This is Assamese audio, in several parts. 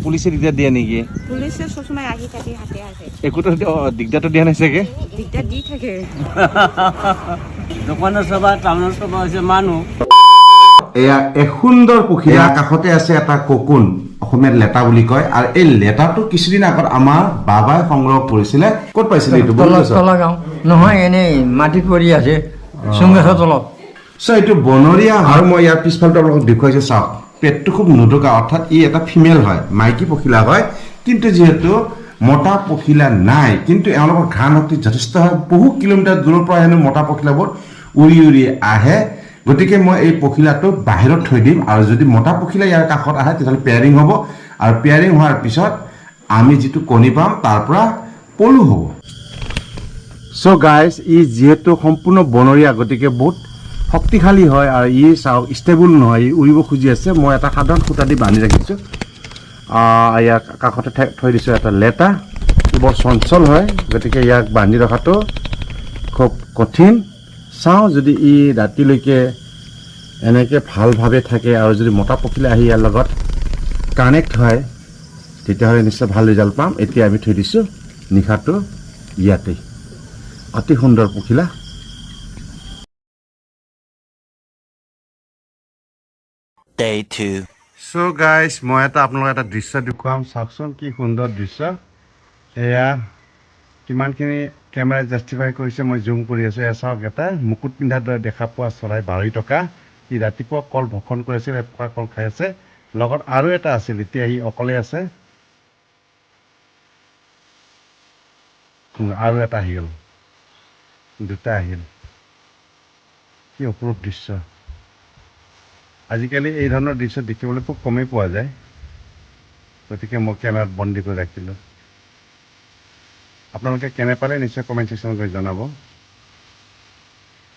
পুলিচে দিগদাৰ দিয়ে নেকি? পুলিচে সবসময় আহি থাকে হাতে হাতে। একোতো দিগদাৰটো দিয়া নাই চাগে? দিগদাৰ দি থাকে। দোকানৰ সভা টাউনৰ সভা হৈছে মানুহ। এয়া এক সুন্দৰ পুখুৰী কাষতে আছে এটা কোকুন অসমীয়াত লেটা বুলি কয় আৰু এই লেটাটো কিছুদিন আগত আমাৰ বাবাই সংগ্ৰহ কৰিছিলে ক'ত পাইছিলে এইটো তলাগাঁও নহয় এনেই মাটিত পৰি আছে চুঙগছৰ তলত চ' এইটো বনৰীয়া আৰু মই ইয়াৰ পিছফালটো আপোনালোকক দেখুৱাইছো চাওক পেটটো খুব নুদুকা অৰ্থাৎ ই এটা ফিমেল হয় মাইকী পখিলা হয় কিন্তু যিহেতু মতা পখিলা নাই কিন্তু এওঁলোকৰ ঘ্ৰাণ শক্তি যথেষ্ট হয় বহু কিলোমিটাৰ দূৰৰ পৰা হেনো মতা পখিলাবোৰ উৰি উৰি আহে গতিকে মই এই পখিলাটো বাহিৰত থৈ দিম আৰু যদি মতা পখিলা ইয়াৰ কাষত আহে তেতিয়াহ'লে পেয়াৰিং হ'ব আৰু পেয়াৰিং হোৱাৰ পিছত আমি যিটো কণী পাম তাৰ পৰা পলু হ'ব চ' গাইজ ই যিহেতু সম্পূৰ্ণ বনৰীয়া গতিকে বহুত শক্তিশালী হয় আৰু ই চাওক ষ্টেবল নহয় ই উৰিব খুজি আছে মই এটা সাধাৰণ সূতা দি বান্ধি ৰাখিছোঁ ইয়াক কাষতে থৈ দিছোঁ এটা লেটা বৰ চঞ্চল হয় গতিকে ইয়াক বান্ধি ৰখাটো খুব কঠিন চাওঁ যদি ই ৰাতিলৈকে এনেকৈ ভালভাৱে থাকে আৰু যদি মতা পখিলা আহি ইয়াৰ লগত কানেক্ট হয় তেতিয়াহ'লে নিশ্চয় ভাল ৰিজাল্ট পাম এতিয়া আমি থৈ দিছোঁ নিশাটো ইয়াতেই অতি সুন্দৰ পখিলা Day 2. চ' গাইজ মই আপোনালোকক এটা দৃশ্য দেখুৱাম চাওকচোন কি সুন্দৰ দৃশ্য এয়া কিমানখিনি কেমেৰাই জাষ্টিফাই কৰিছে মই জুম কৰি আছোঁ এয়া চাওক এটা মুকুট পিন্ধাৰ দৰে দেখা পোৱা চৰাই বাঢ়ি থকা সি ৰাতিপুৱা কল ভক্ষণ কৰি আছিল এপকা কল খাই আছে লগত আৰু এটা আছিল এতিয়া সি অকলে আছে আৰু এটা আহিল দুটা আহিল কি অপৰূপ দৃশ্য আজিকালি এই ধৰণৰ দৃশ্য দেখিবলৈ খুব কমেই পোৱা যায় গতিকে মই কেমেৰাত বন্দী কৰি ৰাখিলোঁ আপোনালোকে কেনে পালে নিশ্চয় কমেণ্ট ছেকশ্যনত গৈ জনাব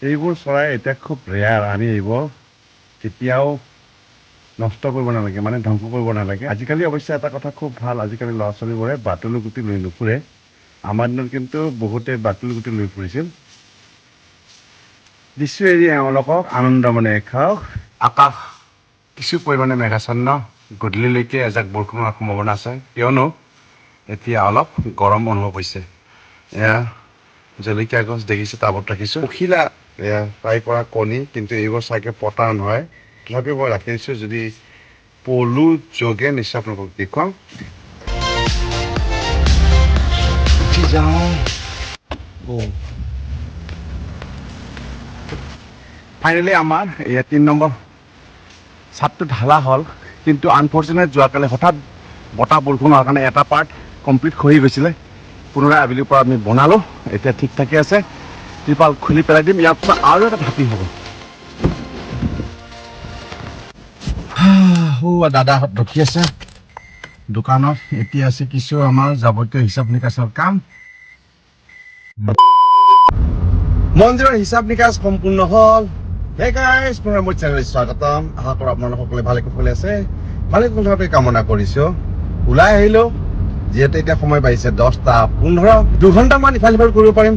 এইবোৰ চৰাই এতিয়া খুব ৰেয়াৰ আমি এইবোৰ কেতিয়াও নষ্ট কৰিব নালাগে মানে ধ্বংস কৰিব নালাগে আজিকালি অৱশ্যে এটা কথা খুব ভাল আজিকালি ল'ৰা ছোৱালীবোৰে বাটুলি গুটি লৈ নুফুৰে আমাৰ দিনত কিন্তু বহুতে বাটুলি গুটি লৈ ফুৰিছিল দৃশ্য এৰি এওঁলোকক আনন্দ মানে খাওক আকাশ কিছু পৰিমাণে মেঘাচ্ছন্ন গধূলিলৈকে এজাক বৰষুণৰ সম্ভাৱনা আছে কিয়নো এতিয়া অলপ গৰম অনুভৱ হৈছে এয়া জলকীয়া গছ দেখিছোঁ টাবত ৰাখিছোঁ পখিলা এয়া প্ৰায় পৰা কণী কিন্তু এইবোৰ চাগে পতা নহয় তথাপিও মই ৰাখি দিছোঁ যদি পলু যোগে নিশ্চয় আপোনালোকক দেখুৱাম উঠি যাওঁ ফাইনেলি আমাৰ এয়া 3 নম্বৰ ছাদটো ঢালা হ'ল কিন্তু আনফৰ্চুনেট যোৱাকালি হঠাৎ বতাহ বৰষুণ হোৱাৰ কাৰণে এটা পাৰ্ট কমপ্লিট খহি গৈছিলে পুনৰাই আবেলিৰ পৰা আমি বনালোঁ এতিয়া ঠিক ঠাকে আছে ত্ৰিপাল খুলি পেলাই দিম ইয়াৰ পৰা আৰু এটা ঢাপি হ'ব দাদাহঁত ৰখি আছে দোকানত এতিয়া আছে কিছু আমাৰ যাৱতীয় হিচাপ নিকাচৰ কাম মন্দিৰৰ হিচাপ নিকাচ সম্পূৰ্ণ হ'ল Hey guys, মোৰ চেনেলত স্বাগতম আশা কৰোঁ আপোনালোক সকলোৱে ভালে কুশলে আছে ভালে কুশলে কামনা কৰিছোঁ ওলাই আহিলোঁ যিহেতু এতিয়া সময় পাইছে 10:15 2ঘণ্টামান ইফাল সিফাল কৰিব পাৰিম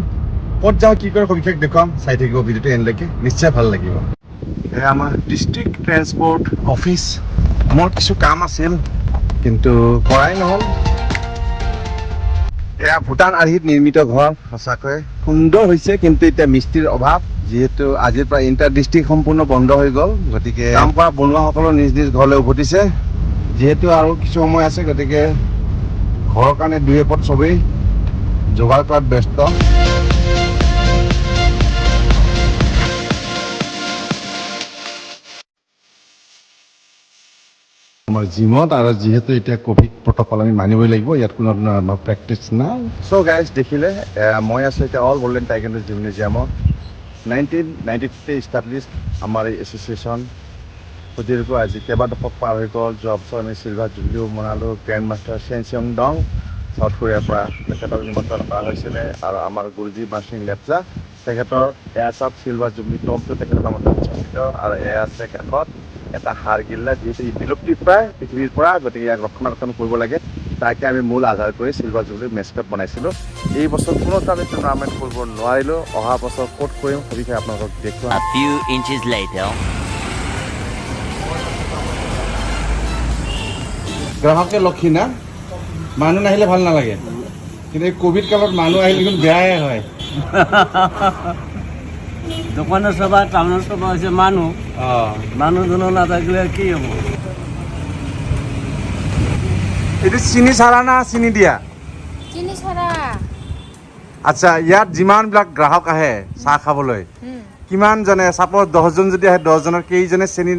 ক'ত যাওঁ কি কৰোঁ সবিশেষ দেখুৱাম চাই থাকিব ভিডিঅ'টো এনলৈকে নিশ্চয় ভাল লাগিব এয়া আমাৰ ডিষ্ট্ৰিক্ট ট্ৰেন্সপৰ্ট অফিচ মোৰ কিছু কাম আছিল কিন্তু কৰাই নহ'ল এয়া ভূটান আৰ্হিত নিৰ্মিত ঘৰ সঁচাকৈ সুন্দৰ হৈছে কিন্তু এতিয়া মিস্ত্ৰীৰ অভাৱ যিহেতু আজিৰ পৰা ইণ্টাৰ ডিষ্ট্ৰিক্ট সম্পূৰ্ণ বন্ধ হৈ গ'ল গতিকে কাম কৰা বনোৱাসকলৰ নিজ নিজ ঘৰলৈ উভতিছে যিহেতু আৰু কিছু সময় আছে গতিকে ঘৰৰ কাৰণে দুই এপদ চবেই যোগাৰ কৰাত ব্যস্ত আমাৰ জিমত আৰু যিহেতু এতিয়া ক'ভিড প্ৰট'কল আমি মানিবই লাগিব ইয়াত কোনো ধৰণৰ প্ৰেক্টিছ নাই চ' গাইজ দেখিলে মই আছোঁ এতিয়া অল গল্ডেন টাইকোৱাণ্ডো জিমনেজিয়ামত 1993 ইষ্টাব্লিছ আমাৰ এই এছ'চিয়েশ্যন সুদীৰ্ঘ আজি কেইবাদশক পাৰ হৈ গ'ল যোৱা বছৰ আমি চিলভাৰ জুবলিও মনালোঁ গ্ৰেণ্ড মাষ্টাৰ চেন চিয়ং ডং চাউথ কোৰিয়াৰ পৰা তেখেতক নিমন্ত্ৰণ কৰা হৈছিলে আৰু আমাৰ গুৰুজী মাৰ্চিং লেপচা তেখেতৰ এয়া চাওক চিলভাৰ জুবলি টমটো তেখেতৰ নামত উৎসৰ্গিত আৰু এয়া আছে কাষত এটা হাড়গিল্লা যিহেতু ই বিলুপ্তি প্ৰায় পৃথিৱীৰ পৰা গতিকে ইয়াক ৰক্ষণাবেক্ষণ কৰিব লাগে তাকে আমি মূল আধাৰ কৰি চিলভাৰ জুবলি মেস্কট বনাইছিলোঁ এই বছৰ কোনোটা আমি টুৰ্ণামেণ্ট কৰিব নোৱাৰিলোঁ অহা বছৰ ক'ত কৰিম সবিশেষ আপোনালোকক দেখুৱাম A few inches later. গ্ৰাহকে লক্ষী না মানুহ নাহিলে ভাল নালাগে কিন্তু এই কোভিড কালত মানুহ আহিলে কিন্তু বেয়াই হয় দোকানের সভা টাউনের সভা হচ্ছে মানুষ মানুষজন না থাকলে কি হবো এইটো চিনি চাৰা না চিনি দিয়া চিনি ছৰা আচ্ছা ইয়াত যিমানবিলাক গ্ৰাহক আহে চাহ খাবলৈ কিমান জনে চাপোজ 10জন যদি আহে 10জনৰ কেইজনে চেনি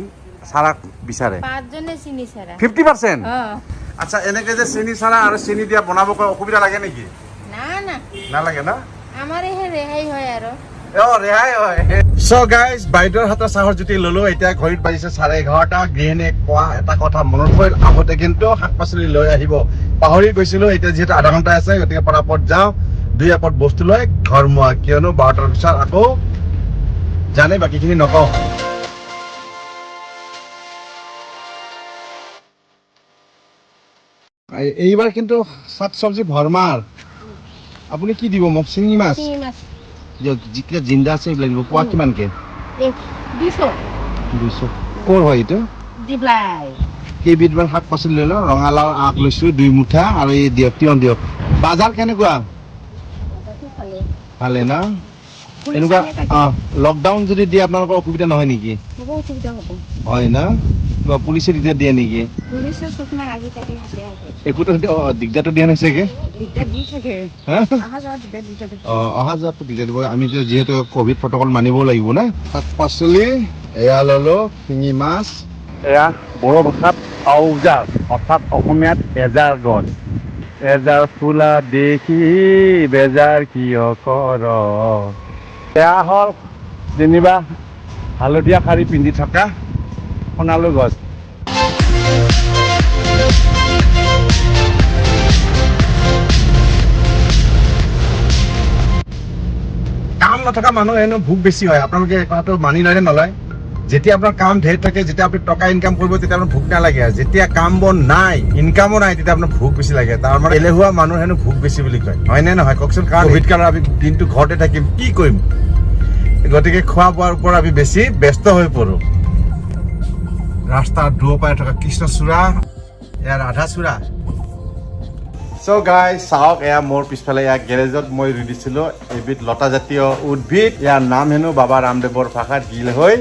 চাৰা বিচাৰে 5জনে চিনি ছৰা 50% আচ্ছা এনেকে যে চেনি চাৰা আৰু চেনি দিয়া বনাব পৰা অসুবিধা লাগে নেকি না না নালাগে না আমাৰ এই ৰেহাই হয় আৰু ৰেহাই হয় চ' গাইজ বাইদেউৰ হাতৰ চাহৰ জুতি ললো এতিয়া ঘড়ীত বাজিছে 11:30 গৃহিণীয়ে কোৱা এটা কথা মনত পৰিল আগতে কিন্তু শাক পাচলি লৈ আহিব পাহৰি গৈছিলো এতিয়া যিহেতু আধা ঘণ্টা আছে গতিকে পৰাপত যাওঁ 2 আপত বস্তু লৈ ঘৰ মোৱা কিয়নো 12টাৰ পিছত আকৌ জানে বাকীখিনি নকওঁ এইবাৰ কিন্তু শাক চব্জি ভৰমাৰ আপুনি কি দিব মোক চিঙি মাছ যিকেইটা জিন্দা আছে এইবিলাক দিব পোৱা কিমানকে 200 ক'ৰ হয় এইটো কেইবিধমান শাক পাচলি লৈ লওঁ ৰঙালাও আগ লৈছোঁ 2 মুঠা আৰু এই দিয়ক তিয়ঁহ দিয়ক বাজাৰ কেনেকুৱা ভালে না এনেকুৱা লকডাউন যদি দিয়ে আপোনালোকৰ অসুবিধা নহয় নেকি হয় না কিবা পুলিচে তেতিয়া দিয়ে নেকি একোতো দিগদাৰটো দিয়া নাইছেগে অহা যোৱাটো দিগদাৰ দিব আমি যিহেতু কোভিড প্ৰটকল মানিবও লাগিব না শাক পাচলি এয়া ললো শিঙি মাছ এয়া বড়ো ভাষাত আউজাৰ অৰ্থাৎ অসমীয়াত এজাৰ গছ এজাৰ ফুলা দেখি বেজাৰ কিয় কৰ এয়া হ'ল যেনিবা হালধীয়া শাৰী পিন্ধি থকা সোণালু গছ কাম নথকা মানুহ হেনো ভোক বেছি হয় আপোনালোকে কথাটো মানি লয় নে নলয় যেতিয়া আপোনাৰ কাম ঢেৰ থাকে যেতিয়া আপুনি টকা ইনকাম কৰিব তেতিয়া আপোনাৰ ভোক নালাগে আৰু যেতিয়া কাম বন নাই ইনকামো নাই তেতিয়া আপোনাৰ ভোক বেছি লাগে তাৰ মানে এলেহুৱা মানুহ হেনো ভোক বেছি বুলি কয় হয় নে নহয় কওকচোন কাৰণ কোভিড কালত আমি দিনটো ঘৰতে থাকিম কি কৰিম গতিকে খোৱা বোৱাৰ ওপৰত আমি বেছি ব্যস্ত হৈ পৰোঁ ৰাস্তাৰ দুয়োপাৰে থকা কৃষ্ণচূড়া এয়া ৰাধাচূড়া চ' গাইজ চাওক এয়া মোৰ পিছফালে এয়া গেৰেজত মই ৰুই দিছিলোঁ এবিধ লতাজাতীয় উদ্ভিদ ইয়াৰ নাম হেনো বাবা ৰামদেৱৰ ভাষাত গিল হৈ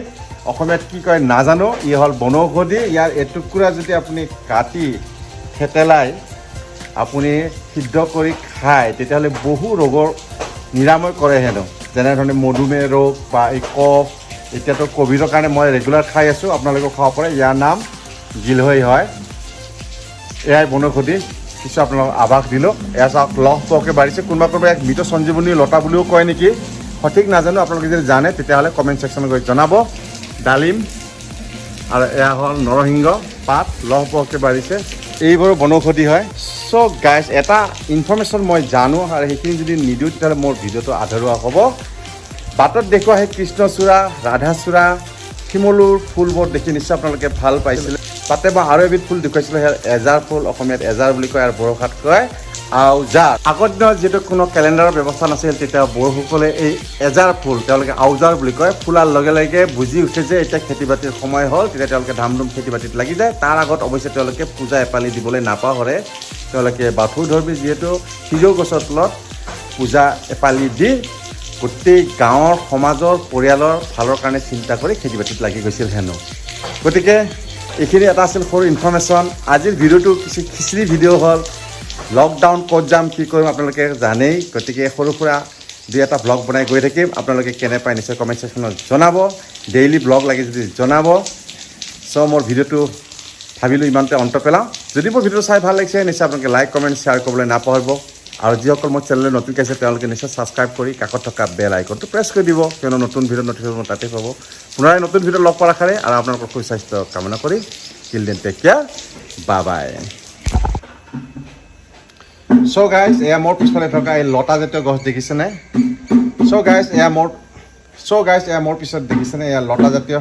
অসমীয়াত কি কয় নাজানো ই হ'ল বনৌষধি ইয়াৰ এটুকুৰা যদি আপুনি কাটি থেতেলাই আপুনি সিদ্ধ কৰি খায় তেতিয়াহ'লে বহু ৰোগৰ নিৰাময় কৰে হেনো যেনেধৰণে মধুমেহ ৰোগ বা এই কফ এতিয়াতো কোভিডৰ কাৰণে মই ৰেগুলাৰ খাই আছোঁ আপোনালোকেও খাব পাৰে ইয়াৰ নাম গিলহৈ হয় এয়াই বনৌষধি কিছু আপোনালোকক আভাস দিলোঁ এয়া চাওক লহপহকৈ বাঢ়িছে কোনোবা এক মৃত সঞ্জীৱনী লতা বুলিও কয় নেকি সঠিক নাজানো আপোনালোকে যদি জানে তেতিয়াহ'লে কমেণ্ট ছেকশ্যনত গৈ জনাব ডালিম আৰু এয়া হ'ল নৰসিংহ পাত লহপহকৈ বাঢ়িছে এইবোৰো বনৌষধি হয় চ' গাইজ এটা ইনফৰ্মেশ্যন মই জানো আৰু সেইখিনি যদি নিদিওঁ তেতিয়াহ'লে মোৰ ভিডিঅ'টো আধৰুৱা হ'ব বাটত দেখুওৱা সেই কৃষ্ণচূড়া ৰাধাচূড়া শিমলুৰ ফুলবোৰ দেখি নিশ্চয় আপোনালোকে ভাল পাইছিলে তাতে মই আৰু এবিধ ফুল দেখুৱাইছিলোঁ সেয়া এজাৰ ফুল অসমীয়াত এজাৰ বুলি কয় আৰু বড়ো ভাষাত কয় আউজাৰ আগৰ দিনত যিহেতু কোনো কেলেণ্ডাৰৰ ব্যৱস্থা নাছিল তেতিয়া বড়োসকলে এই এজাৰ ফুল তেওঁলোকে আউজাৰ বুলি কয় ফুলাৰ লগে লগে বুজি উঠে যে এতিয়া খেতি বাতিৰ সময় হ'ল তেতিয়া তেওঁলোকে ধাম ধুম খেতি বাতিত লাগি যায় তাৰ আগত অৱশ্যে তেওঁলোকে পূজা এপালি দিবলৈ নাপাহৰে তেওঁলোকে বাথৌ ধৰ্মী যিহেতু সিজৌ গছৰ তলত পূজা এপালি দি গোটেই গাঁৱৰ সমাজৰ পৰিয়ালৰ ভালৰ কাৰণে চিন্তা কৰি খেতি বাতিত লাগি গৈছিল হেনো গতিকে এইখিনি এটা আছিল সৰু ইনফৰ্মেশ্যন আজিৰ ভিডিঅ'টো কিছু খিচিৰি ভিডিঅ' হ'ল লকডাউন ক'ত যাম কি কৰিম আপোনালোকে জানেই গতিকে সৰু সুৰা 2-এটা ব্লগ বনাই গৈ থাকিম আপোনালোকে কেনে পায় নিশ্চয় কমেণ্ট ছেকশ্যনত জনাব ডেইলি ব্লগ লাগে যদি জনাব চ' মোৰ ভিডিঅ'টো ভাবিলোঁ ইমানতে অন্ত পেলাওঁ যদি মোৰ ভিডিঅ'টো চাই ভাল লাগিছে নিশ্চয় আপোনালোকে লাইক কমেণ্ট শ্বেয়াৰ কৰিবলৈ নাপাহৰিব আৰু যিসকল মোৰ চেনেললৈ নতুনকৈ আছে তেওঁলোকে নিশ্চয় ছাবস্ক্ৰাইব কৰি কাষত থকা বেল আইকনটো প্ৰেছ কৰি দিব কিয়নো নতুন ভিডিঅ' নটিফিকেশ্যন তাতে পাব পুনৰাই নতুন ভিডিঅ' লগ পোৱাৰ আশাৰে আৰু আপোনালোকৰ সুস্বাস্থ্য কামনা কৰি till then take care bye bye so' guys এয়া মোৰ পিছফালে থকা এই লতাজাতীয় গছ দেখিছেনে চ' গাইজ এয়া মোৰ পিছত দেখিছেনে এয়া লতাজাতীয়